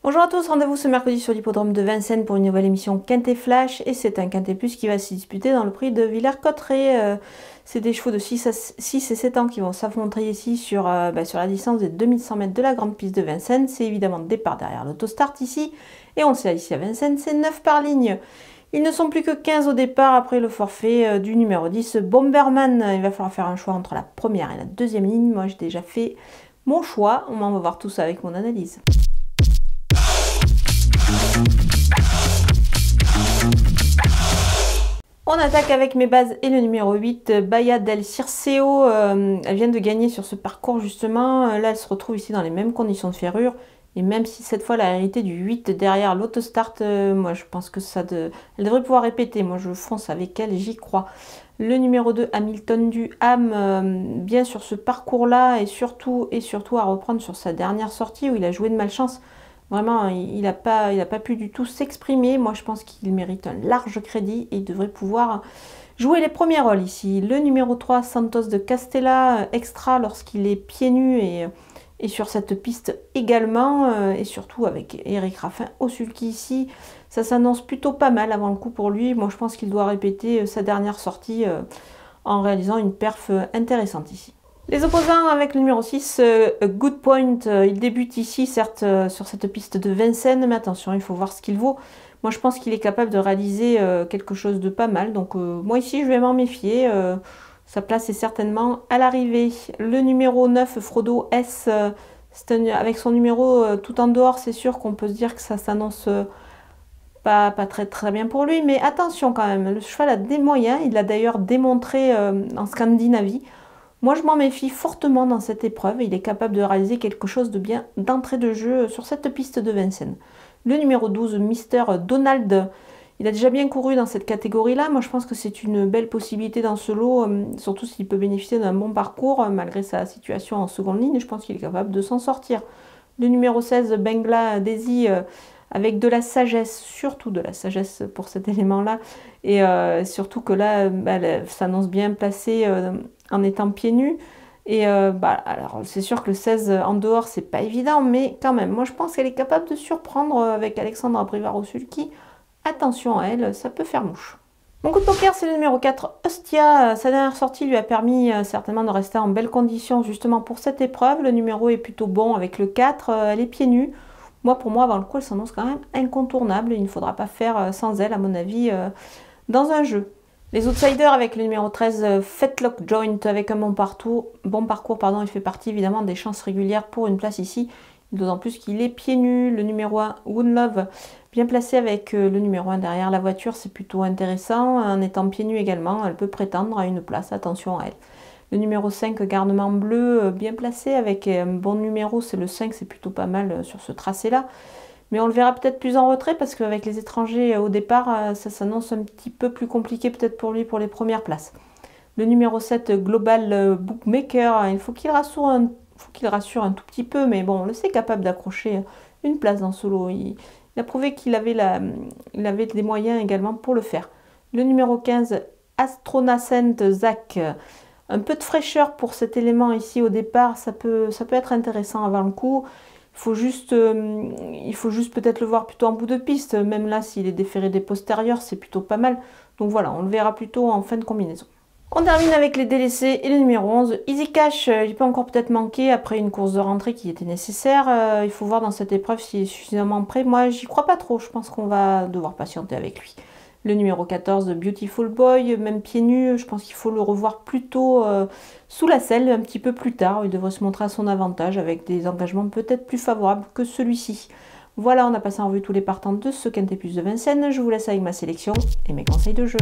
Bonjour à tous, rendez-vous ce mercredi sur l'hippodrome de Vincennes pour une nouvelle émission Quintet Flash et c'est un Quintet Plus qui va se disputer dans le prix de Villers-Cotterêts. C'est des chevaux de 6 et 7 ans qui vont s'affronter ici sur la distance des 2100 mètres de la grande piste de Vincennes. C'est évidemment départ derrière l'autostart ici et on le sait ici à Vincennes, c'est 9 par ligne. Ils ne sont plus que 15 au départ après le forfait du numéro 10, Bomberman. Il va falloir faire un choix entre la première et la deuxième ligne. Moi j'ai déjà fait mon choix, on va voir tout ça avec mon analyse. On attaque avec mes bases et le numéro 8, Baia del Circeo. Elle vient de gagner sur ce parcours justement. Là, elle se retrouve ici dans les mêmes conditions de ferrure. Et même si cette fois, elle a hérité du 8 derrière l'autostart, moi je pense que elle devrait pouvoir répéter. Moi je fonce avec elle, j'y crois. Le numéro 2, Hamilton du Ham, bien sur ce parcours-là et surtout à reprendre sur sa dernière sortie où il a joué de malchance. Vraiment, il n'a pas pu du tout s'exprimer. Moi, je pense qu'il mérite un large crédit et il devrait pouvoir jouer les premiers rôles ici. Le numéro 3, Santos de Castella, extra lorsqu'il est pieds nus et sur cette piste également. Et surtout avec Eric Raffin au sulky ici. Ça s'annonce plutôt pas mal avant le coup pour lui. Moi, je pense qu'il doit répéter sa dernière sortie en réalisant une perf intéressante ici. Les opposants avec le numéro 6, Good Point, il débute ici certes sur cette piste de Vincennes, mais attention, il faut voir ce qu'il vaut. Moi je pense qu'il est capable de réaliser quelque chose de pas mal, donc moi ici je vais m'en méfier. Sa place est certainement à l'arrivée. Le numéro 9, Frodo S, avec son numéro tout en dehors, c'est sûr qu'on peut se dire que ça s'annonce pas très bien pour lui, mais attention quand même, le cheval a des moyens, il l'a d'ailleurs démontré en Scandinavie. Moi, je m'en méfie fortement dans cette épreuve. Il est capable de réaliser quelque chose de bien d'entrée de jeu sur cette piste de Vincennes. Le numéro 12, Mister Donald, il a déjà bien couru dans cette catégorie-là. Moi, je pense que c'est une belle possibilité dans ce lot, surtout s'il peut bénéficier d'un bon parcours, malgré sa situation en seconde ligne. Je pense qu'il est capable de s'en sortir. Le numéro 16, Bengla Daisy, avec de la sagesse, surtout de la sagesse pour cet élément-là. Et surtout que là, elle s'annonce bien placée en étant pieds nus. Et alors c'est sûr que le 16 en dehors, c'est pas évident, mais quand même, moi je pense qu'elle est capable de surprendre avec Alexandra Brivard au sulky. Attention à elle, ça peut faire mouche. Mon coup de poker, c'est le numéro 4, Ostia. Sa dernière sortie lui a permis certainement de rester en belles conditions justement pour cette épreuve. Le numéro est plutôt bon avec le 4, elle est pieds nus. Pour moi, avant le coup, elle s'annonce quand même incontournable. Il ne faudra pas faire sans elle, à mon avis, dans un jeu. Les outsiders avec le numéro 13, Fetlock Joint, avec un bon parcours, il fait partie évidemment des chances régulières pour une place ici. D'autant plus qu'il est pieds nus. Le numéro 1, Woodlove, bien placé avec le numéro 1 derrière la voiture, c'est plutôt intéressant. En étant pieds nus également, elle peut prétendre à une place, attention à elle. Le numéro 5, Garnement Bleu, bien placé avec un bon numéro, c'est le 5, c'est plutôt pas mal sur ce tracé-là. Mais on le verra peut-être plus en retrait parce qu'avec les étrangers au départ, ça s'annonce un petit peu plus compliqué peut-être pour lui pour les premières places. Le numéro 7, Global Bookmaker, il faut qu'il rassure un tout petit peu, mais bon, on le sait capable d'accrocher une place dans ce lot. Il a prouvé qu'il avait des moyens également pour le faire. Le numéro 15, Astronascent Zach. Un peu de fraîcheur pour cet élément ici au départ, ça peut être intéressant avant le coup. Il faut juste peut-être le voir plutôt en bout de piste. Même là, s'il est déféré des postérieurs, c'est plutôt pas mal. Donc voilà, on le verra plutôt en fin de combinaison. On termine avec les délaissés et le numéro 11, Easy Cash. Il peut encore peut-être manquer après une course de rentrée qui était nécessaire. Il faut voir dans cette épreuve s'il est suffisamment prêt. Moi, j'y crois pas trop. Je pense qu'on va devoir patienter avec lui. Le numéro 14, Beautiful Boy, même pieds nus, je pense qu'il faut le revoir plutôt sous la selle un petit peu plus tard. Il devrait se montrer à son avantage avec des engagements peut-être plus favorables que celui-ci. Voilà, on a passé en revue tous les partants de ce Quintet Plus de Vincennes. Je vous laisse avec ma sélection et mes conseils de jeu.